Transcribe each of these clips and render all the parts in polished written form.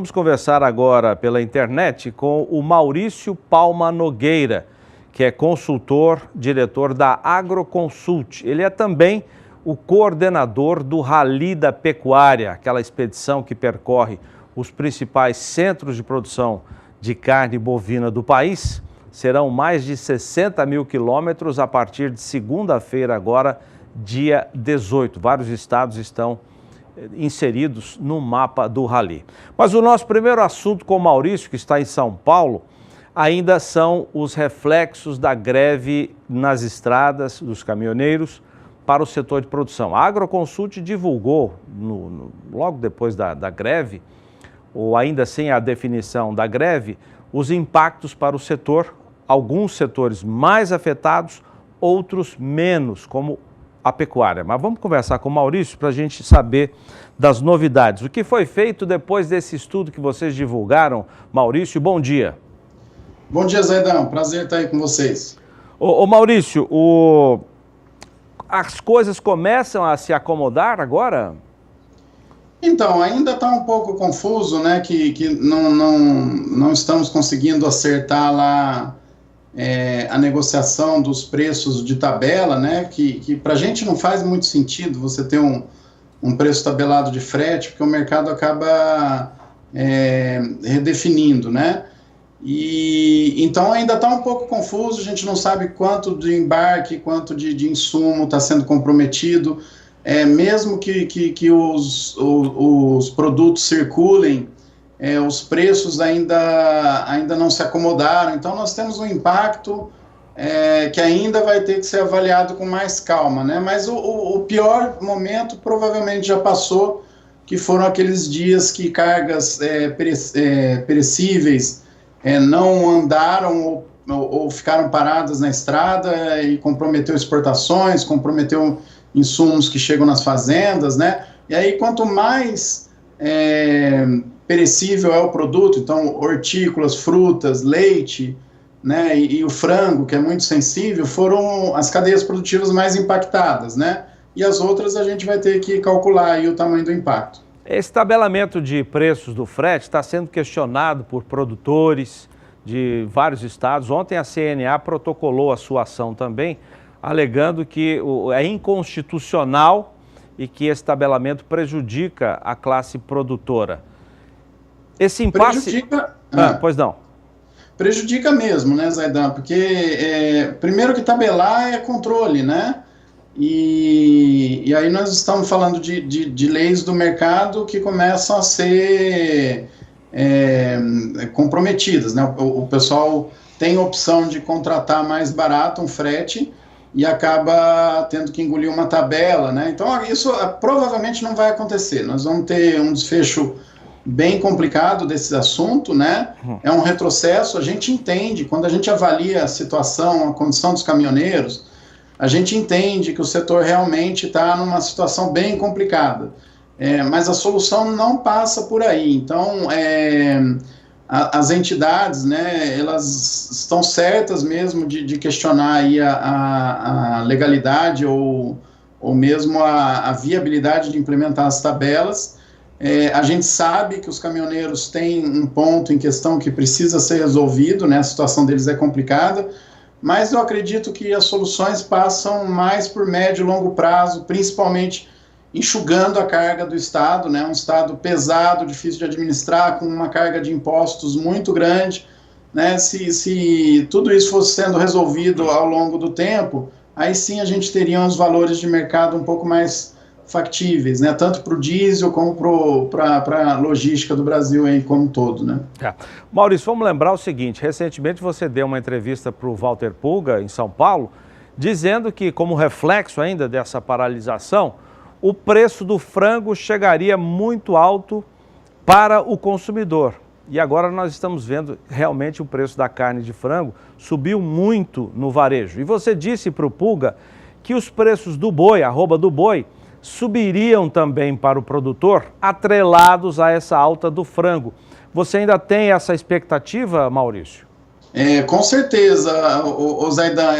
Vamos conversar agora pela internet com o Maurício Palma Nogueira, que é consultor, diretor da Agroconsult. Ele é também o coordenador do Rally da Pecuária, aquela expedição que percorre os principais centros de produção de carne bovina do país. Serão mais de 60 mil quilômetros a partir de segunda-feira agora, dia 18. Vários estados estão inseridos no mapa do Rally. Mas o nosso primeiro assunto com o Maurício, que está em São Paulo, ainda são os reflexos da greve nas estradas dos caminhoneiros para o setor de produção. A Agroconsult divulgou, logo depois da greve, ou ainda sem a definição da greve, os impactos para o setor, alguns setores mais afetados, outros menos, como a pecuária. Mas vamos conversar com o Maurício para a gente saber das novidades. O que foi feito depois desse estudo que vocês divulgaram? Maurício, bom dia. Bom dia, Zaidão. Prazer estar aí com vocês. Ô Maurício, as coisas começam a se acomodar agora? Então, ainda está um pouco confuso, né, que não estamos conseguindo acertar lá a negociação dos preços de tabela, né, que para a gente não faz muito sentido você ter um preço tabelado de frete, porque o mercado acaba redefinindo, né, e então ainda está um pouco confuso, a gente não sabe quanto de embarque, quanto de insumo está sendo comprometido, mesmo que os produtos circulem, os preços ainda não se acomodaram, então nós temos um impacto que ainda vai ter que ser avaliado com mais calma, né? Mas o pior momento provavelmente já passou, que foram aqueles dias que cargas perecíveis não andaram ou ficaram paradas na estrada e comprometeu exportações, comprometeu insumos que chegam nas fazendas, né? E aí quanto mais perecível é o produto, então hortícolas, frutas, leite, né, e o frango, que é muito sensível, foram as cadeias produtivas mais impactadas, né? E as outras a gente vai ter que calcular aí o tamanho do impacto. Esse tabelamento de preços do frete está sendo questionado por produtores de vários estados. Ontem a CNA protocolou a sua ação também, alegando que é inconstitucional e que esse tabelamento prejudica a classe produtora. Esse impasse... Prejudica... pois não. Prejudica mesmo, né, Zaidan? Porque, primeiro que tabelar é controle, né? E aí nós estamos falando de leis do mercado que começam a ser comprometidas, né? O pessoal tem a opção de contratar mais barato um frete e acaba tendo que engolir uma tabela, né? Então isso provavelmente não vai acontecer. Nós vamos ter um desfecho bem complicado desse assunto, né? É um retrocesso. A gente entende, quando a gente avalia a situação, a condição dos caminhoneiros, a gente entende que o setor realmente está numa situação bem complicada, mas a solução não passa por aí. Então, as entidades, né, elas estão certas mesmo de questionar aí a legalidade ou mesmo a viabilidade de implementar as tabelas. A gente sabe que os caminhoneiros têm um ponto em questão que precisa ser resolvido, né, a situação deles é complicada, mas eu acredito que as soluções passam mais por médio e longo prazo, principalmente enxugando a carga do Estado, né, um Estado pesado, difícil de administrar, com uma carga de impostos muito grande, né, se tudo isso fosse sendo resolvido ao longo do tempo, aí sim a gente teria uns valores de mercado um pouco mais factíveis, né, tanto para o diesel como para a logística do Brasil aí como um todo, né. Maurício, vamos lembrar o seguinte, recentemente você deu uma entrevista para o Walter Pulga, em São Paulo, dizendo que, como reflexo ainda dessa paralisação, o preço do frango chegaria muito alto para o consumidor. E agora nós estamos vendo realmente o preço da carne de frango subiu muito no varejo. E você disse para o Pulga que os preços do boi, arroba do boi, subiriam também para o produtor, atrelados a essa alta do frango. Você ainda tem essa expectativa, Maurício? Com certeza, o Zaidan,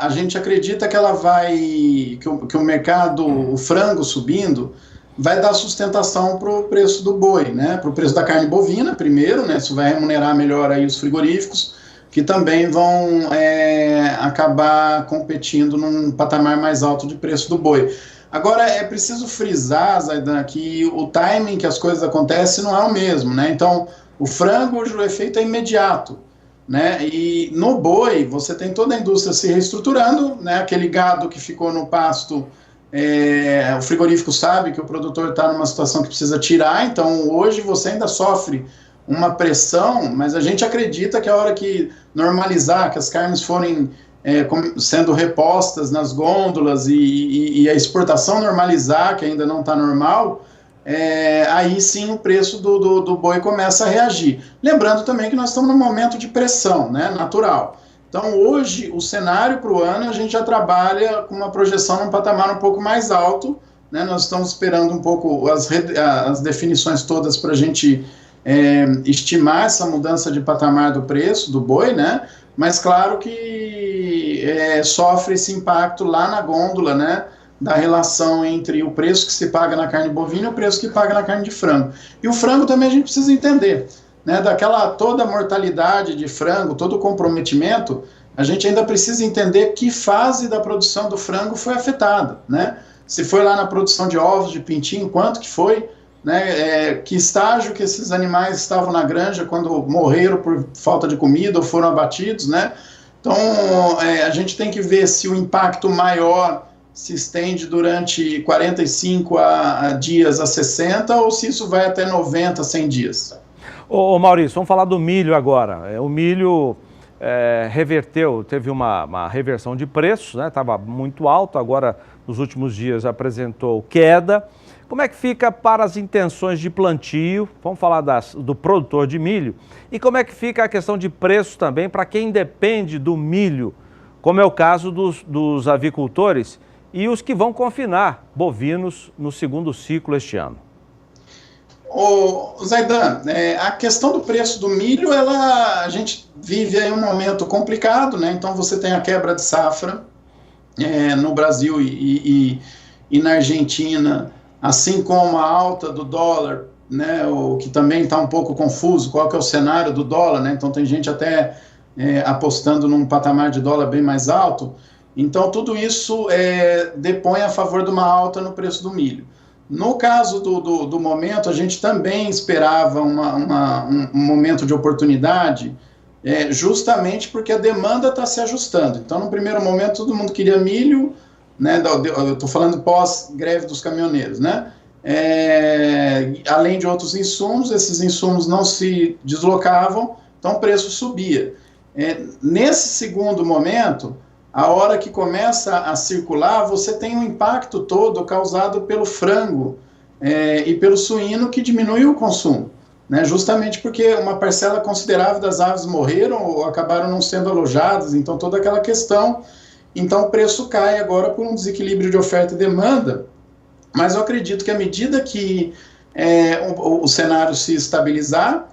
a gente acredita que ela vai, que o mercado, o frango subindo, vai dar sustentação para o preço do boi, né? Para o preço da carne bovina, primeiro, né? Isso vai remunerar melhor aí os frigoríficos, que também vão acabar competindo num patamar mais alto de preço do boi. Agora, é preciso frisar, Zaidan, que o timing que as coisas acontecem não é o mesmo, né? Então, o frango, o efeito é imediato, né? E no boi, você tem toda a indústria se reestruturando, né? Aquele gado que ficou no pasto, o frigorífico sabe que o produtor está numa situação que precisa tirar, então hoje você ainda sofre uma pressão, mas a gente acredita que a hora que normalizar, que as carnes forem sendo repostas nas gôndolas e a exportação normalizar, que ainda não está normal, aí sim o preço do boi começa a reagir. Lembrando também que nós estamos num momento de pressão, né, natural. Então hoje o cenário para o ano a gente já trabalha com uma projeção num patamar um pouco mais alto, né, nós estamos esperando um pouco as definições todas para a gente estimar essa mudança de patamar do preço do boi, né? Mas claro que sofre esse impacto lá na gôndola, né? Da relação entre o preço que se paga na carne bovina e o preço que paga na carne de frango. E o frango também a gente precisa entender, né? Daquela toda a mortalidade de frango, todo o comprometimento, a gente ainda precisa entender que fase da produção do frango foi afetada, né? Se foi lá na produção de ovos, de pintinho, quanto que foi, né, que estágio que esses animais estavam na granja quando morreram por falta de comida ou foram abatidos, né? Então, a gente tem que ver se o impacto maior se estende durante 45 dias a 60 ou se isso vai até 90, 100 dias. Ô Maurício, vamos falar do milho agora. O milho reverteu, teve uma reversão de preços, né? Estava muito alto, agora nos últimos dias apresentou queda. Como é que fica para as intenções de plantio? Vamos falar do produtor de milho. E como é que fica a questão de preço também para quem depende do milho, como é o caso dos avicultores e os que vão confinar bovinos no segundo ciclo este ano? Zaidan, a questão do preço do milho, a gente vive aí um momento complicado, né? Então você tem a quebra de safra no Brasil e na Argentina, assim como a alta do dólar, né, o que também está um pouco confuso, qual que é o cenário do dólar, né? Então tem gente até apostando num patamar de dólar bem mais alto. Então tudo isso depõe a favor de uma alta no preço do milho. No caso do momento, a gente também esperava um momento de oportunidade, justamente porque a demanda está se ajustando. Então, no primeiro momento, todo mundo queria milho, né? Eu estou falando pós-greve dos caminhoneiros, né? Além de outros insumos, esses insumos não se deslocavam, então o preço subia. Nesse segundo momento, a hora que começa a circular, você tem um impacto todo causado pelo frango e pelo suíno, que diminui o consumo, né? Justamente porque uma parcela considerável das aves morreram ou acabaram não sendo alojadas, então toda aquela questão. Então o preço cai agora por um desequilíbrio de oferta e demanda, mas eu acredito que à medida que o cenário se estabilizar,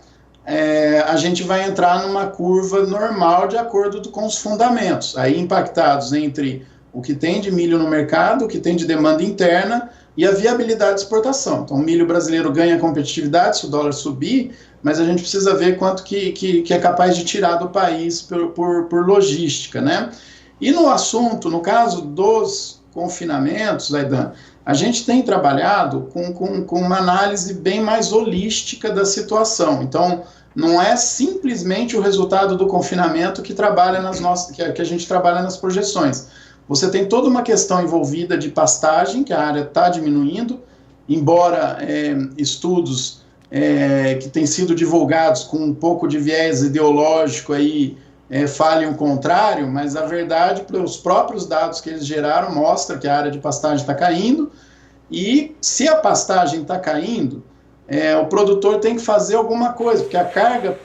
a gente vai entrar numa curva normal de acordo com os fundamentos, aí impactados entre o que tem de milho no mercado, o que tem de demanda interna e a viabilidade de exportação. Então o milho brasileiro ganha competitividade se o dólar subir, mas a gente precisa ver quanto que é capaz de tirar do país por logística, né? E no assunto, no caso dos confinamentos, Aidan, a gente tem trabalhado com uma análise bem mais holística da situação. Então, não é simplesmente o resultado do confinamento que a gente trabalha nas projeções. Você tem toda uma questão envolvida de pastagem, que a área está diminuindo, embora estudos que têm sido divulgados com um pouco de viés ideológico aí, falem o contrário, mas a verdade, pelos próprios dados que eles geraram, mostra que a área de pastagem está caindo, e se a pastagem está caindo, o produtor tem que fazer alguma coisa, porque a carga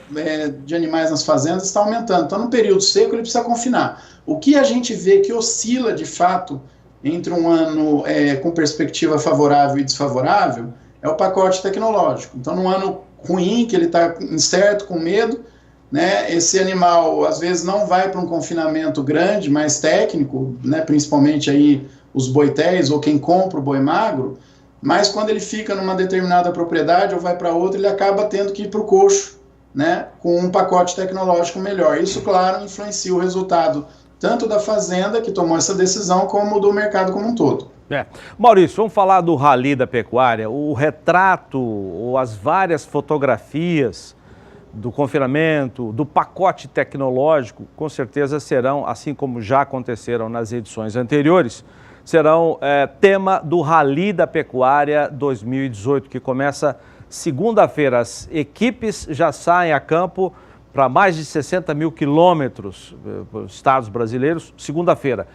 de animais nas fazendas está aumentando. Então, no período seco, ele precisa confinar. O que a gente vê que oscila, de fato, entre um ano com perspectiva favorável e desfavorável, é o pacote tecnológico. Então, num ano ruim, que ele está incerto, com medo, né, esse animal, às vezes, não vai para um confinamento grande, mais técnico, né, principalmente aí os boitéis ou quem compra o boi magro, mas quando ele fica numa determinada propriedade ou vai para outra, ele acaba tendo que ir para o coxo, né, com um pacote tecnológico melhor. Isso, claro, influencia o resultado tanto da fazenda, que tomou essa decisão, como do mercado como um todo. Maurício, vamos falar do Rally da Pecuária. O retrato ou as várias fotografias do confinamento, do pacote tecnológico, com certeza serão, assim como já aconteceram nas edições anteriores, serão tema do Rally da Pecuária 2018, que começa segunda-feira. As equipes já saem a campo para mais de 60 mil quilômetros estados brasileiros, segunda-feira.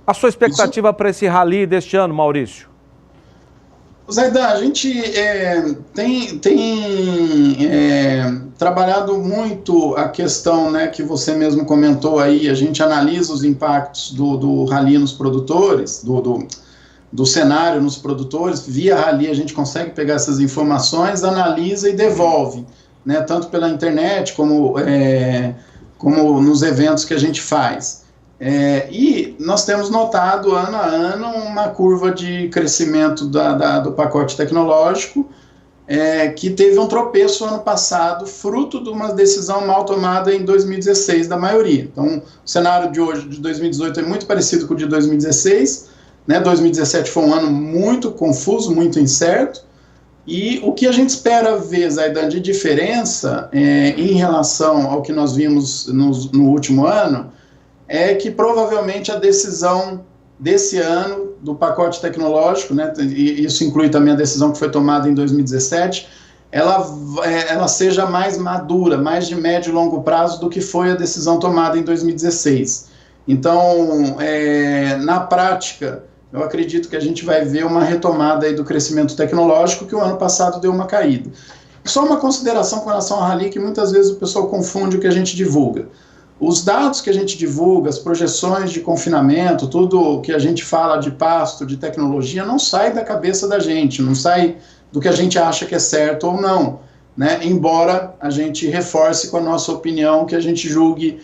A sua expectativa para esse Rally deste ano, Maurício? Zaidan, a gente tem trabalhado muito a questão, né, que você mesmo comentou aí. A gente analisa os impactos do Rally nos produtores, do cenário nos produtores. Via Rally a gente consegue pegar essas informações, analisa e devolve, né, tanto pela internet como nos eventos que a gente faz. E nós temos notado ano a ano uma curva de crescimento do pacote tecnológico, que teve um tropeço ano passado, fruto de uma decisão mal tomada em 2016 da maioria. Então, o cenário de hoje, de 2018, é muito parecido com o de 2016, né? 2017 foi um ano muito confuso, muito incerto, e o que a gente espera ver, Zaidan, de diferença em relação ao que nós vimos no último ano, é que provavelmente a decisão desse ano do pacote tecnológico, né, e isso inclui também a decisão que foi tomada em 2017, ela seja mais madura, mais de médio e longo prazo do que foi a decisão tomada em 2016. Então, na prática, eu acredito que a gente vai ver uma retomada aí do crescimento tecnológico, que o ano passado deu uma caída. Só uma consideração com relação ao Rally, que muitas vezes o pessoal confunde o que a gente divulga. Os dados que a gente divulga, as projeções de confinamento, tudo que a gente fala de pasto, de tecnologia, não sai da cabeça da gente, não sai do que a gente acha que é certo ou não, né? Embora a gente reforce com a nossa opinião que a gente julgue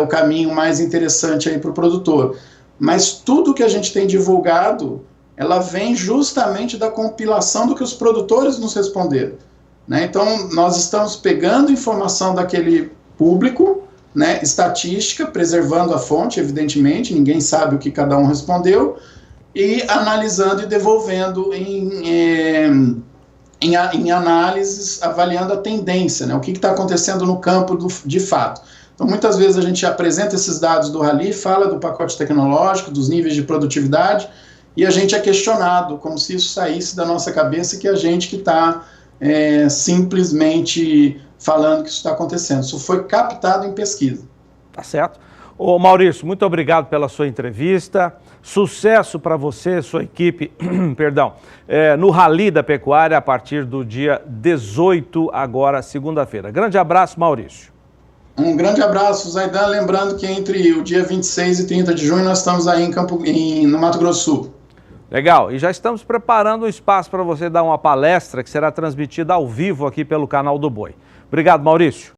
o caminho mais interessante aí para o produtor. Mas tudo que a gente tem divulgado, ela vem justamente da compilação do que os produtores nos responderam, né? Então, nós estamos pegando informação daquele público, né, estatística, preservando a fonte, evidentemente, ninguém sabe o que cada um respondeu, e analisando e devolvendo em análises, avaliando a tendência, né, o que está acontecendo no campo de fato. Então, muitas vezes a gente apresenta esses dados do Rally, fala do pacote tecnológico, dos níveis de produtividade, e a gente é questionado, como se isso saísse da nossa cabeça, que a gente que está simplesmente falando que isso está acontecendo. Isso foi captado em pesquisa. Tá certo. Ô Maurício, muito obrigado pela sua entrevista. Sucesso para você, sua equipe, perdão, no Rally da Pecuária a partir do dia 18, agora segunda-feira. Grande abraço, Maurício. Um grande abraço, Zaidan. Lembrando que entre o dia 26 e 30 de junho nós estamos aí no Mato Grosso do Sul. Legal, e já estamos preparando um espaço para você dar uma palestra que será transmitida ao vivo aqui pelo canal do Boi. Obrigado, Maurício.